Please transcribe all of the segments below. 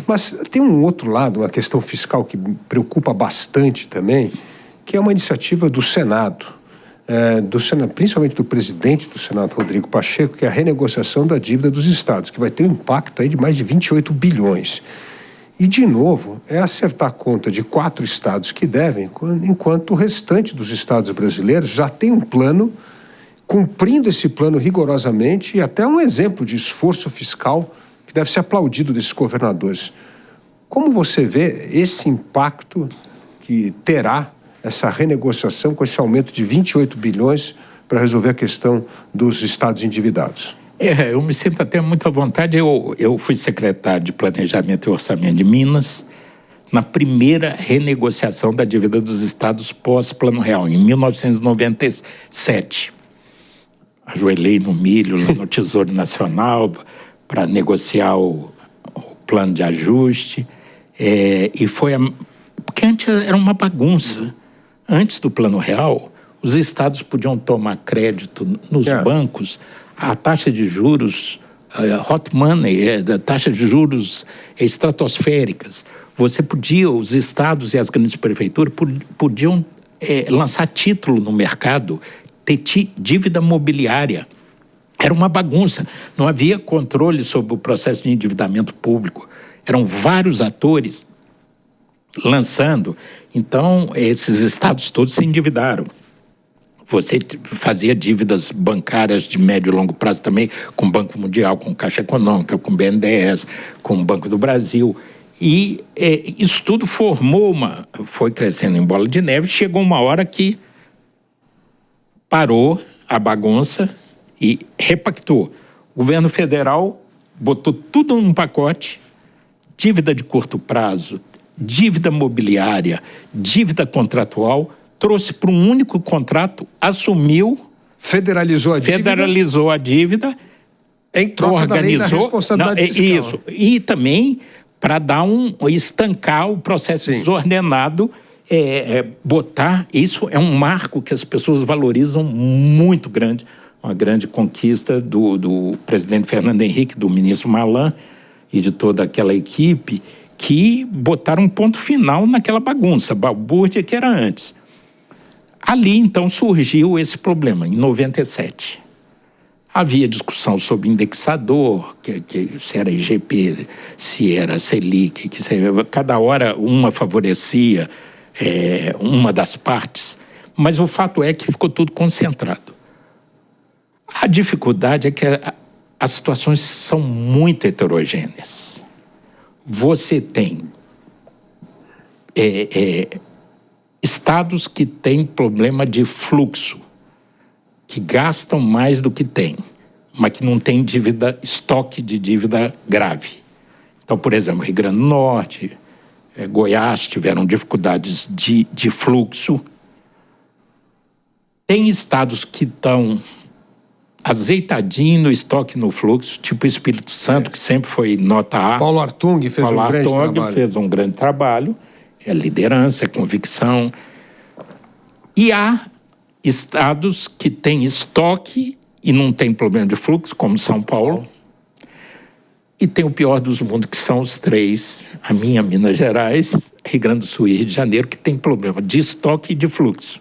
Mas tem um outro lado, uma questão fiscal que me preocupa bastante também, que é uma iniciativa do Senado, principalmente do presidente do Senado, Rodrigo Pacheco, que é a renegociação da dívida dos estados, que vai ter um impacto aí de mais de 28 bilhões. E, de novo, é acertar a conta de 4 estados que devem, enquanto o restante dos estados brasileiros já tem um plano, cumprindo esse plano rigorosamente, e até um exemplo de esforço fiscal que deve ser aplaudido desses governadores. Como você vê esse impacto que terá essa renegociação com esse aumento de 28 bilhões para resolver a questão dos estados endividados? Eu me sinto até muito à vontade. Eu fui secretário de Planejamento e Orçamento de Minas na primeira renegociação da dívida dos estados pós-Plano Real, em 1997. Ajoelhei no milho, lá no Tesouro Nacional, para negociar o plano de ajuste. E foi... Porque antes era uma bagunça. Antes do Plano Real, os estados podiam tomar crédito nos bancos, a taxa de juros, hot money, a taxa de juros estratosféricas. Você podia, os estados e as grandes prefeituras podiam lançar título no mercado, ter dívida mobiliária. Era uma bagunça, não havia controle sobre o processo de endividamento público. Eram vários atores lançando. Então, esses estados todos se endividaram. Você fazia dívidas bancárias de médio e longo prazo também, com o Banco Mundial, com Caixa Econômica, com o BNDES, com o Banco do Brasil. E isso tudo foi crescendo em bola de neve. Chegou uma hora que parou a bagunça e repactou. O governo federal botou tudo num pacote, dívida de curto prazo, dívida mobiliária, dívida contratual, trouxe para um único contrato, assumiu... Federalizou a dívida. Em troca da lei da responsabilidade fiscal. Isso. E também para estancar o processo desordenado, botar... Isso é um marco que as pessoas valorizam muito grande. Uma grande conquista do presidente Fernando Henrique, do ministro Malan e de toda aquela equipe, que botaram um ponto final naquela bagunça, balbúrdia que era antes. Ali, então, surgiu esse problema, em 97. Havia discussão sobre indexador, se era IGP, se era Selic, cada hora uma favorecia uma das partes, mas o fato é que ficou tudo concentrado. A dificuldade é que as situações são muito heterogêneas. Você tem estados que têm problema de fluxo, que gastam mais do que têm, mas que não têm estoque de dívida grave. Então, por exemplo, Rio Grande do Norte, Goiás tiveram dificuldades de fluxo. Tem estados que estão azeitadinho no estoque no fluxo, tipo Espírito Santo, que sempre foi nota A. Paulo Artung fez um grande trabalho. É liderança, é convicção. E há estados que têm estoque e não tem problema de fluxo, como São Paulo. E tem o pior dos mundos, que são os 3, a minha Minas Gerais, Rio Grande do Sul e Rio de Janeiro, que tem problema de estoque e de fluxo.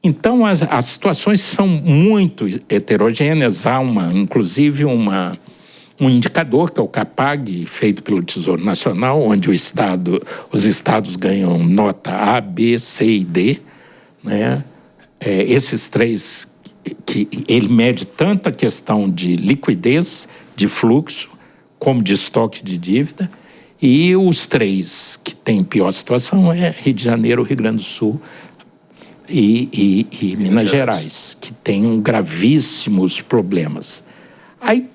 Então, as situações são muito heterogêneas. Há, inclusive, um indicador, que é o CAPAG, feito pelo Tesouro Nacional, onde os estados ganham nota A, B, C e D. Né? Esses 3, que ele mede tanto a questão de liquidez, de fluxo, como de estoque de dívida. E os 3 que têm pior situação é Rio de Janeiro, Rio Grande do Sul e Minas Gerais, que têm gravíssimos problemas. Aí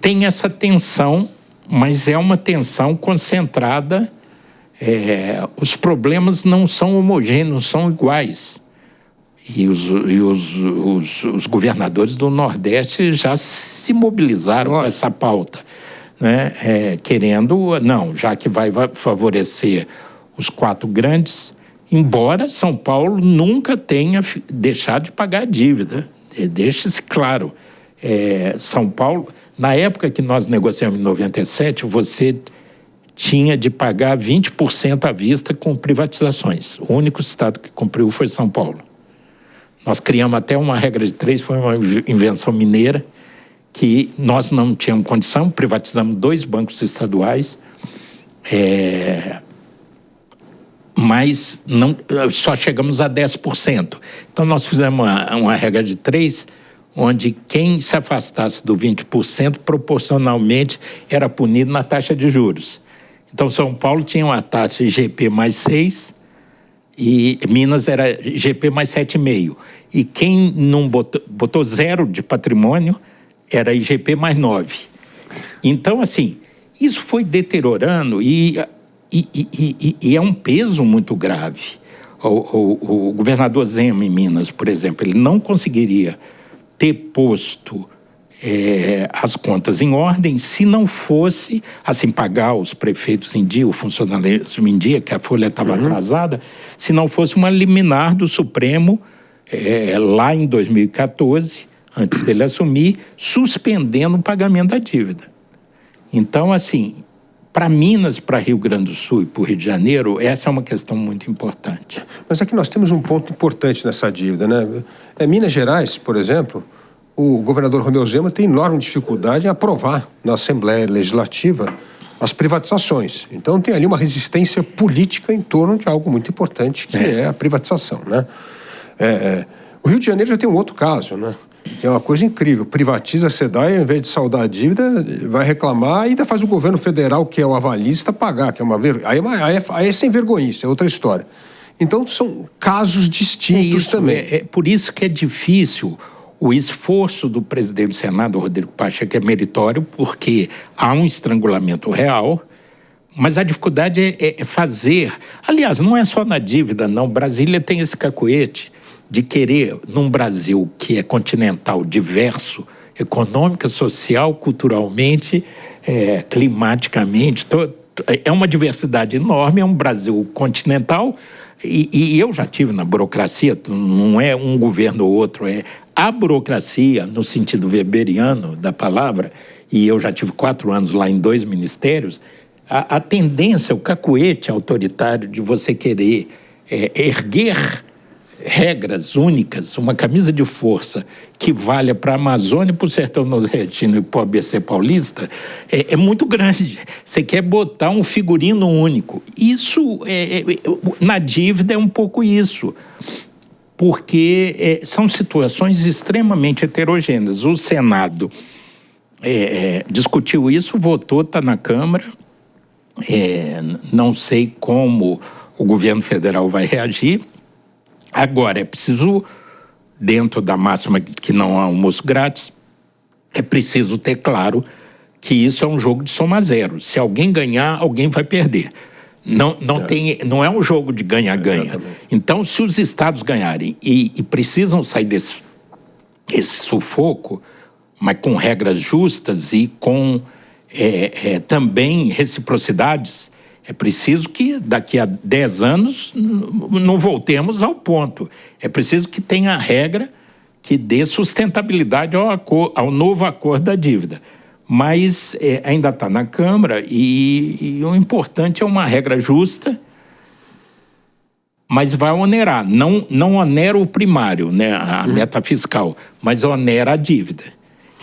tem essa tensão, mas é uma tensão concentrada. Os problemas não são homogêneos, são iguais. E os governadores do Nordeste já se mobilizaram com essa pauta, né? Já que vai favorecer os 4 grandes, embora São Paulo nunca tenha deixado de pagar a dívida. Deixe-se claro, São Paulo Na época que nós negociamos em 97, você tinha de pagar 20% à vista com privatizações. O único estado que cumpriu foi São Paulo. Nós criamos até uma regra de 3, foi uma invenção mineira, que nós não tínhamos condição, privatizamos 2 bancos estaduais, mas não, só chegamos a 10%. Então, nós fizemos uma regra de 3, onde quem se afastasse do 20%, proporcionalmente, era punido na taxa de juros. Então, São Paulo tinha uma taxa IGP mais 6 e Minas era IGP mais 7,5. E quem não botou 0 de patrimônio era IGP mais 9. Então, assim, isso foi deteriorando e é um peso muito grave. O governador Zema, em Minas, por exemplo, ele não conseguiria ter posto as contas em ordem se não fosse, assim, pagar os prefeitos em dia, o funcionalismo em dia, que a folha estava atrasada, se não fosse uma liminar do Supremo, lá em 2014, antes dele assumir, suspendendo o pagamento da dívida. Então, assim, para Minas, para Rio Grande do Sul e para o Rio de Janeiro, essa é uma questão muito importante. Mas aqui nós temos um ponto importante nessa dívida, né? Minas Gerais, por exemplo, o governador Romeu Zema tem enorme dificuldade em aprovar na Assembleia Legislativa as privatizações. Então tem ali uma resistência política em torno de algo muito importante, que é a privatização, né? O Rio de Janeiro já tem um outro caso, né? É uma coisa incrível. Privatiza a SEDAI, ao invés de saldar a dívida, vai reclamar e ainda faz o governo federal, que é o avalista, pagar, que é uma aí é sem vergonhice, é outra história. Então são casos distintos também. É por isso que é difícil o esforço do presidente do Senado, Rodrigo Pacheco, é meritório, porque há um estrangulamento real, mas a dificuldade é fazer. Aliás, não é só na dívida, não. Brasília tem esse cacuete de querer, num Brasil que é continental, diverso, econômica, social, culturalmente, climaticamente, é uma diversidade enorme, é um Brasil continental, e eu já tive na burocracia, não é um governo ou outro, é a burocracia, no sentido weberiano da palavra, e eu já tive 4 anos lá em 2 ministérios, a tendência, o cacuete autoritário de você querer erguer regras únicas, uma camisa de força que valha para a Amazônia, para o Sertão Nordestino e para o ABC Paulista, é muito grande. Você quer botar um figurino único. Isso, na dívida, é um pouco isso. Porque são situações extremamente heterogêneas. O Senado discutiu isso, votou, está na Câmara. Não sei como o governo federal vai reagir. Agora, é preciso, dentro da máxima que não há almoço grátis, é preciso ter claro que isso é um jogo de soma zero. Se alguém ganhar, alguém vai perder. Não é um jogo de ganha-ganha. Então, se os estados ganharem e precisam sair desse sufoco, mas com regras justas e com também reciprocidades, é preciso que daqui a 10 anos não voltemos ao ponto. É preciso que tenha regra que dê sustentabilidade ao novo acordo da dívida. Mas ainda está na Câmara e o importante é uma regra justa, mas vai onerar. Não onera o primário, né, a meta fiscal, mas onera a dívida.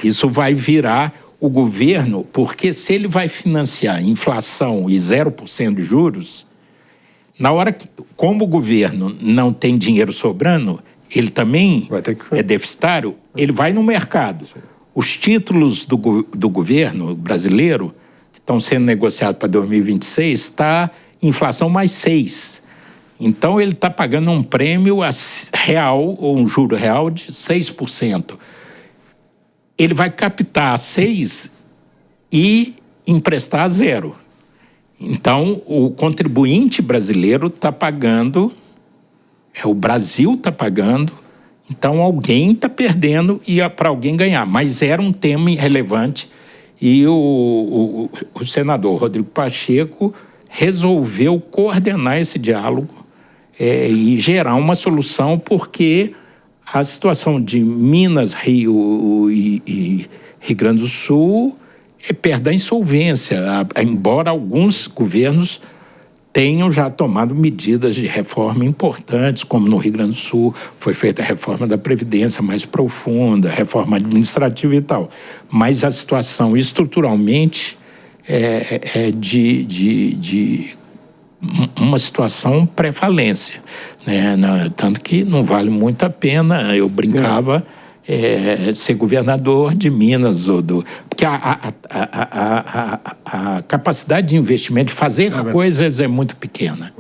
Isso vai virar o governo, porque se ele vai financiar inflação e 0% de juros, na hora que, como o governo não tem dinheiro sobrando, ele também é deficitário, ele vai no mercado. Os títulos do governo brasileiro, que estão sendo negociados para 2026, está inflação mais 6%. Então, ele está pagando um prêmio real, ou um juro real, de 6%. Ele vai captar 6% e emprestar 0%. Então, o contribuinte brasileiro está pagando, o Brasil está pagando, então alguém está perdendo e é para alguém ganhar. Mas era um tema relevante e o senador Rodrigo Pacheco resolveu coordenar esse diálogo e gerar uma solução, porque a situação de Minas, Rio e Rio Grande do Sul é perto da insolvência, embora alguns governos tenham já tomado medidas de reforma importantes, como no Rio Grande do Sul foi feita a reforma da Previdência mais profunda, reforma administrativa e tal. Mas a situação estruturalmente é de uma situação pré-falência, né? Tanto que não vale muito a pena. Eu brincava ser governador de Minas, porque a capacidade de investimento, de fazer coisas é muito pequena.